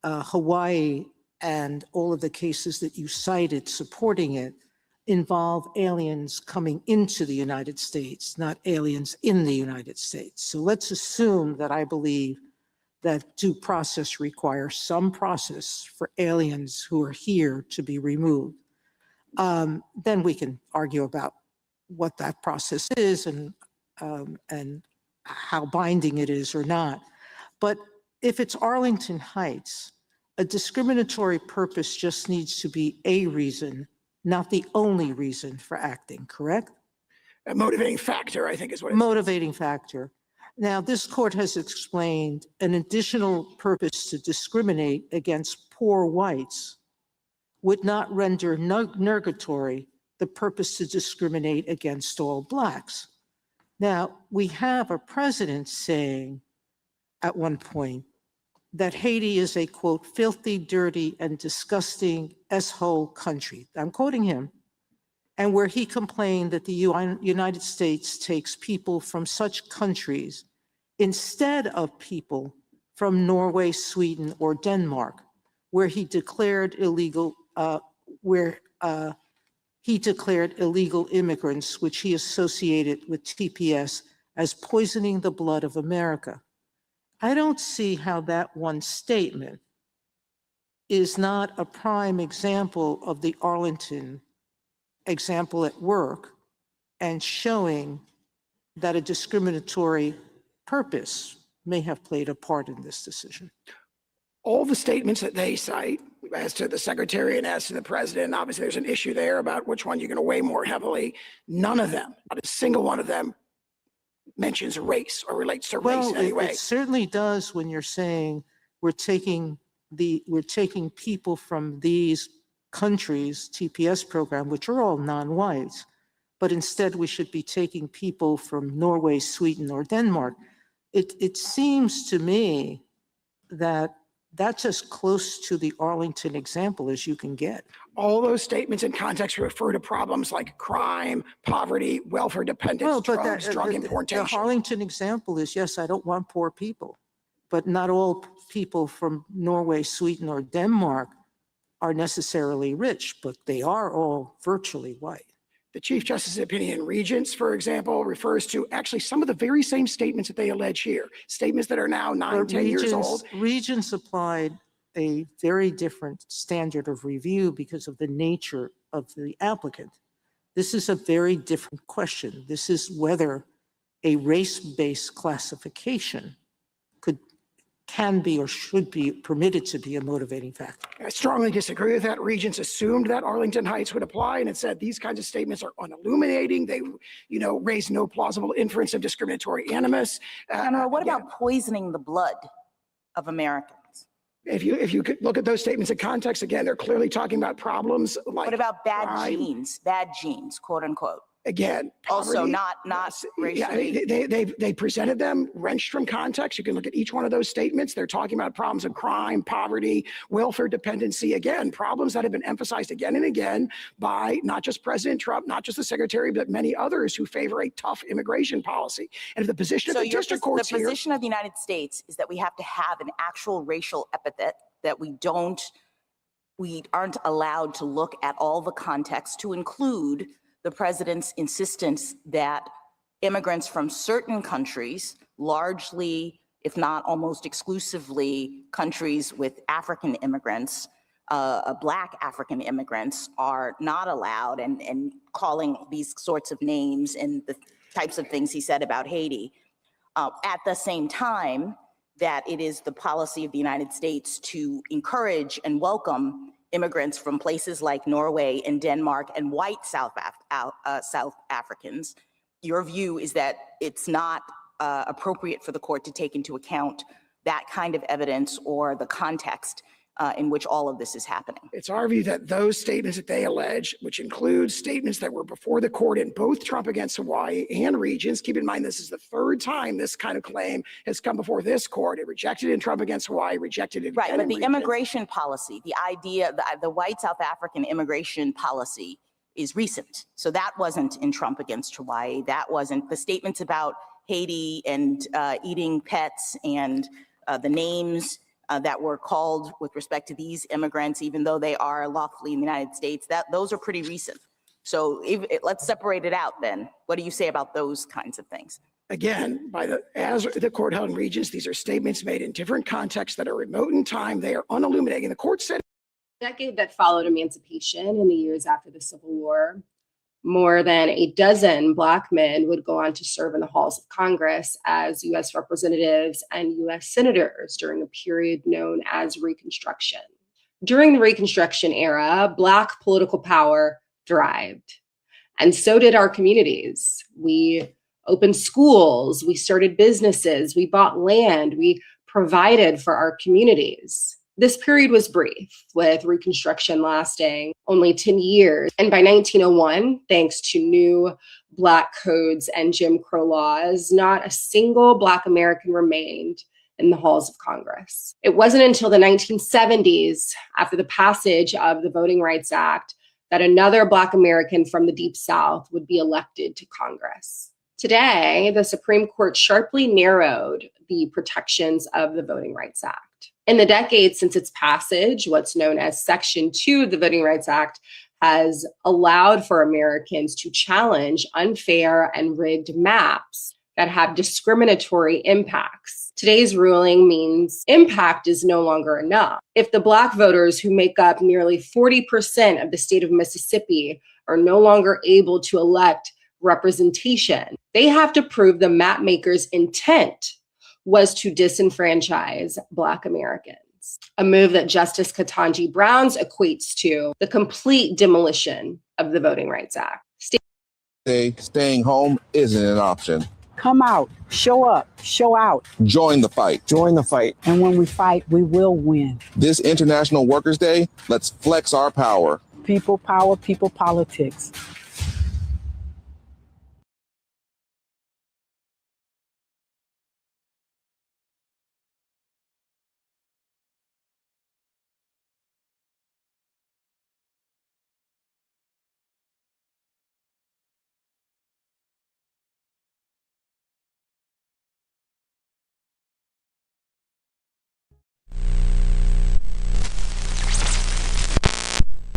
Hawaii and all of the cases that you cited supporting it involve aliens coming into the United States, not aliens in the United States. So let's assume that I believe that due process requires some process for aliens who are here to be removed. Then we can argue about what that process is and how binding it is or not. But if it's Arlington Heights, a discriminatory purpose just needs to be a reason, not the only reason for acting, correct? A motivating factor, I think is what it's motivating factor. Now, this court has explained an additional purpose to discriminate against poor whites would not render nugatory the purpose to discriminate against all blacks. Now, we have a president saying at one point that Haiti is a, quote, filthy, dirty, and disgusting S-hole country. I'm quoting him. And where he complained that the United States takes people from such countries instead of people from Norway, Sweden, or Denmark, where he declared illegal immigrants, which he associated with TPS, as poisoning the blood of America. I don't see how that one statement is not a prime example of the Arlington example at work and showing that a discriminatory purpose may have played a part in this decision. all the statements that they cite as to the secretary and as to the president, obviously there's an issue there about which one you're going to weigh more heavily. None of them, not a single one of them, mentions race or relates to race in any way. It certainly does when you're saying we're taking people from these countries, TPS program, which are all non-whites, but instead we should be taking people from Norway, Sweden, or Denmark. It seems to me that that's as close to the Arlington example as you can get. All those statements in context refer to problems like crime, poverty, welfare dependence, drugs, drug importation. The Arlington example is, yes, I don't want poor people, but not all people from Norway, Sweden, or Denmark are necessarily rich, but they are all virtually white. The Chief Justice's opinion in Regents, for example, refers to actually some of the very same statements that they allege here, statements that are now 9-10 years old. Regents applied a very different standard of review because of the nature of the applicant. This is a very different question. This is whether a race-based classification can be or should be permitted to be a motivating factor. I strongly disagree with that. Regents assumed that Arlington Heights would apply, and it said these kinds of statements are unilluminating. They, raise no plausible inference of discriminatory animus. What about poisoning the blood of Americans? If you could look at those statements in context, again, they're clearly talking about problems like what about bad crime. bad genes, quote unquote? Again, also poverty, not racially. Yeah, they presented them wrenched from context. You can look at each one of those statements. They're talking about problems of crime, poverty, welfare dependency. Again, problems that have been emphasized again and again by not just President Trump, not just the secretary, but many others who favor a tough immigration policy. And if the position of the district courts here, the position of the United States is that we have to have an actual racial epithet, that we aren't allowed to look at all the context to include the president's insistence that immigrants from certain countries, largely, if not almost exclusively, countries with African immigrants, Black African immigrants, are not allowed, and calling these sorts of names and the types of things he said about Haiti. At the same time, that it is the policy of the United States to encourage and welcome immigrants from places like Norway and Denmark and white South Africans. Your view is that it's not appropriate for the court to take into account that kind of evidence or the context in which all of this is happening. it's our view that those statements that they allege, which include statements that were before the court in both Trump against Hawaii and Regents, keep in mind this is the third time this kind of claim has come before this court. It rejected in Trump against Hawaii, rejected it right, again but in the Regents. Immigration policy, the idea, the white South African immigration policy is recent. So that wasn't in Trump against Hawaii. That wasn't the statements about Haiti and eating pets and the names that were called with respect to these immigrants, even though they are lawfully in the United States, those are pretty recent. So let's separate it out then. What do you say about those kinds of things? Again, as the court held in Regents, these are statements made in different contexts that are remote in time. They are unilluminating. The court said decade that followed emancipation in the years after the Civil War, more than a dozen Black men would go on to serve in the halls of Congress as U.S. representatives and U.S. senators during a period known as Reconstruction. During the Reconstruction era, Black political power thrived. And so did our communities. We opened schools, we started businesses, we bought land, we provided for our communities. This period was brief, with Reconstruction lasting only 10 years. And by 1901, thanks to new Black codes and Jim Crow laws, not a single Black American remained in the halls of Congress. It wasn't until the 1970s, after the passage of the Voting Rights Act, that another Black American from the Deep South would be elected to Congress. Today, the Supreme Court sharply narrowed the protections of the Voting Rights Act. In the decades since its passage, what's known as Section 2 of the Voting Rights Act has allowed for Americans to challenge unfair and rigged maps that have discriminatory impacts. Today's ruling means impact is no longer enough. If the Black voters who make up nearly 40% of the state of Mississippi are no longer able to elect representation, they have to prove the map maker's intent was to disenfranchise Black Americans, a move that Justice Ketanji Brown's equates to the complete demolition of the Voting Rights Act. Staying home isn't an option. Come out, show up, show out. Join the fight. Join the fight. And when we fight, we will win. This International Workers' Day, let's flex our power. People power, people politics.